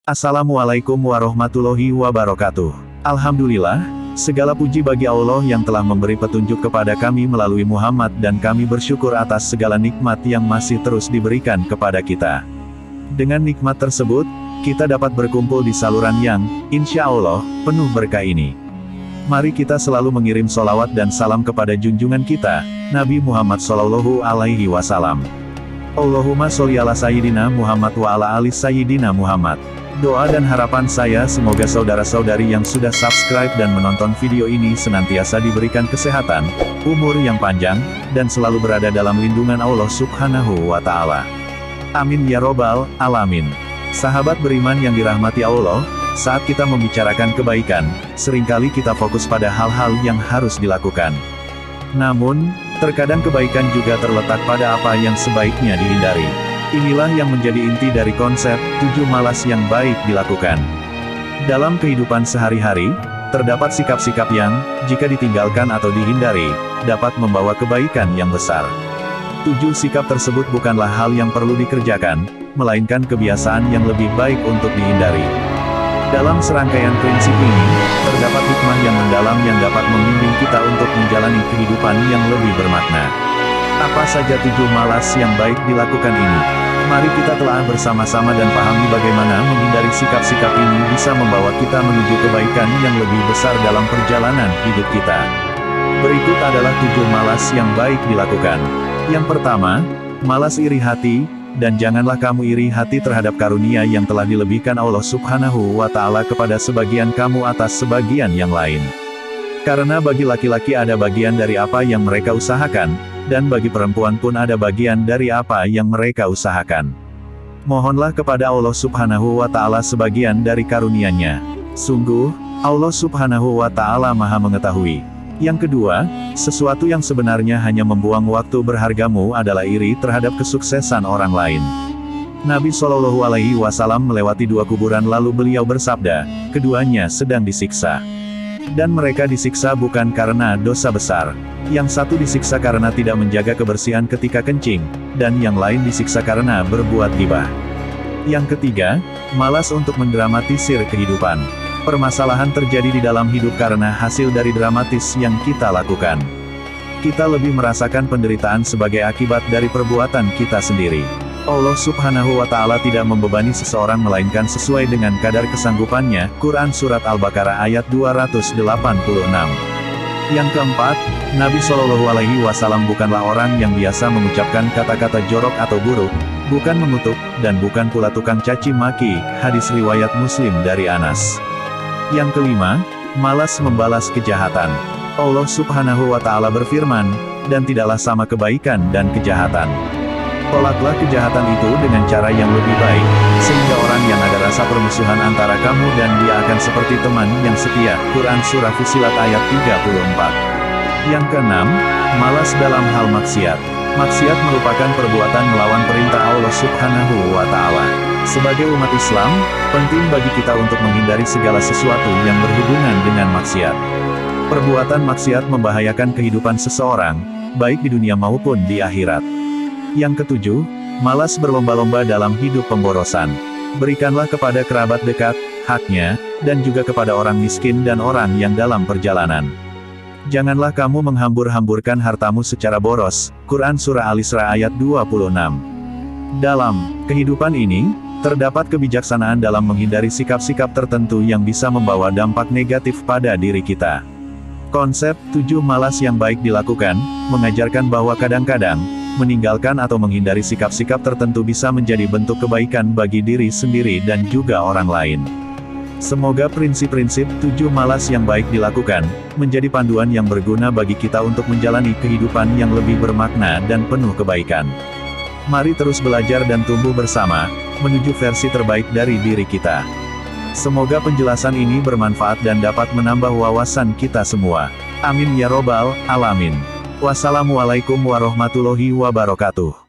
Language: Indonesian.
Assalamualaikum warahmatullahi wabarakatuh. Alhamdulillah, segala puji bagi Allah yang telah memberi petunjuk kepada kami melalui Muhammad dan kami bersyukur atas segala nikmat yang masih terus diberikan kepada kita. Dengan nikmat tersebut, kita dapat berkumpul di saluran yang, insya Allah, penuh berkah ini. Mari kita selalu mengirim solawat dan salam kepada junjungan kita, Nabi Muhammad Shallallahu Alaihi Wasallam. Allahumma sholli ala Sayyidina Muhammad wa ala ali Sayyidina Muhammad. Doa dan harapan saya semoga saudara-saudari yang sudah subscribe dan menonton video ini senantiasa diberikan kesehatan, umur yang panjang, dan selalu berada dalam lindungan Allah Subhanahu wa Ta'ala. Amin ya Robbal Alamin. Sahabat beriman yang dirahmati Allah, saat kita membicarakan kebaikan, seringkali kita fokus pada hal-hal yang harus dilakukan. Namun, terkadang kebaikan juga terletak pada apa yang sebaiknya dihindari. Inilah yang menjadi inti dari konsep 7 malas yang baik dilakukan. Dalam kehidupan sehari-hari, terdapat sikap-sikap yang, jika ditinggalkan atau dihindari, dapat membawa kebaikan yang besar. 7 sikap tersebut bukanlah hal yang perlu dikerjakan, melainkan kebiasaan yang lebih baik untuk dihindari. Dalam serangkaian prinsip ini, terdapat hikmah yang mendalam yang dapat membimbing kita untuk menjalani kehidupan yang lebih bermakna. Apa saja 7 malas yang baik dilakukan ini? Mari kita telah bersama-sama dan pahami bagaimana menghindari sikap-sikap ini bisa membawa kita menuju kebaikan yang lebih besar dalam perjalanan hidup kita. Berikut adalah 7 malas yang baik dilakukan. Yang pertama, malas iri hati, dan janganlah kamu iri hati terhadap karunia yang telah dilebihkan Allah Subhanahu wa Ta'ala kepada sebagian kamu atas sebagian yang lain. Karena bagi laki-laki ada bagian dari apa yang mereka usahakan, dan bagi perempuan pun ada bagian dari apa yang mereka usahakan. Mohonlah kepada Allah Subhanahu wa Ta'ala sebagian dari karunia-Nya. Sungguh, Allah Subhanahu wa Ta'ala Maha Mengetahui. Yang kedua, sesuatu yang sebenarnya hanya membuang waktu berhargamu adalah iri terhadap kesuksesan orang lain. Nabi Shallallahu Alaihi Wasallam melewati 2 kuburan lalu beliau bersabda, keduanya sedang disiksa. Dan mereka disiksa bukan karena dosa besar. Yang satu disiksa karena tidak menjaga kebersihan ketika kencing, dan yang lain disiksa karena berbuat ghibah. Yang ketiga, malas untuk mendramatisir kehidupan. Permasalahan terjadi di dalam hidup karena hasil dari dramatis yang kita lakukan. Kita lebih merasakan penderitaan sebagai akibat dari perbuatan kita sendiri. Allah Subhanahu wa Ta'ala tidak membebani seseorang melainkan sesuai dengan kadar kesanggupannya. Quran Surat Al-Baqarah ayat 286. Yang keempat, Nabi Shallallahu Alaihi Wasallam bukanlah orang yang biasa mengucapkan kata-kata jorok atau buruk, bukan mengutuk, dan bukan pula tukang caci maki. Hadis riwayat Muslim dari Anas. Yang kelima, malas membalas kejahatan. Allah Subhanahu wa Ta'ala berfirman, dan tidaklah sama kebaikan dan kejahatan. Tolaklah kejahatan itu dengan cara yang lebih baik, sehingga orang yang ada rasa permusuhan antara kamu dan dia akan seperti teman yang setia. Quran Surah Fussilat ayat 34. Yang keenam, malas dalam hal maksiat. Maksiat merupakan perbuatan melawan perintah Allah Subhanahu wa Ta'ala. Sebagai umat Islam, penting bagi kita untuk menghindari segala sesuatu yang berhubungan dengan maksiat. Perbuatan maksiat membahayakan kehidupan seseorang, baik di dunia maupun di akhirat. Yang ketujuh, malas berlomba-lomba dalam hidup pemborosan. Berikanlah kepada kerabat dekat, haknya, dan juga kepada orang miskin dan orang yang dalam perjalanan. Janganlah kamu menghambur-hamburkan hartamu secara boros. Quran Surah Al-Isra ayat 26. Dalam kehidupan ini, terdapat kebijaksanaan dalam menghindari sikap-sikap tertentu yang bisa membawa dampak negatif pada diri kita. Konsep 7 malas yang baik dilakukan, mengajarkan bahwa kadang-kadang, meninggalkan atau menghindari sikap-sikap tertentu bisa menjadi bentuk kebaikan bagi diri sendiri dan juga orang lain. Semoga prinsip-prinsip 7 malas yang baik dilakukan, menjadi panduan yang berguna bagi kita untuk menjalani kehidupan yang lebih bermakna dan penuh kebaikan. Mari terus belajar dan tumbuh bersama, menuju versi terbaik dari diri kita. Semoga penjelasan ini bermanfaat dan dapat menambah wawasan kita semua. Amin ya Robbal Alamin. Wassalamualaikum warahmatullahi wabarakatuh.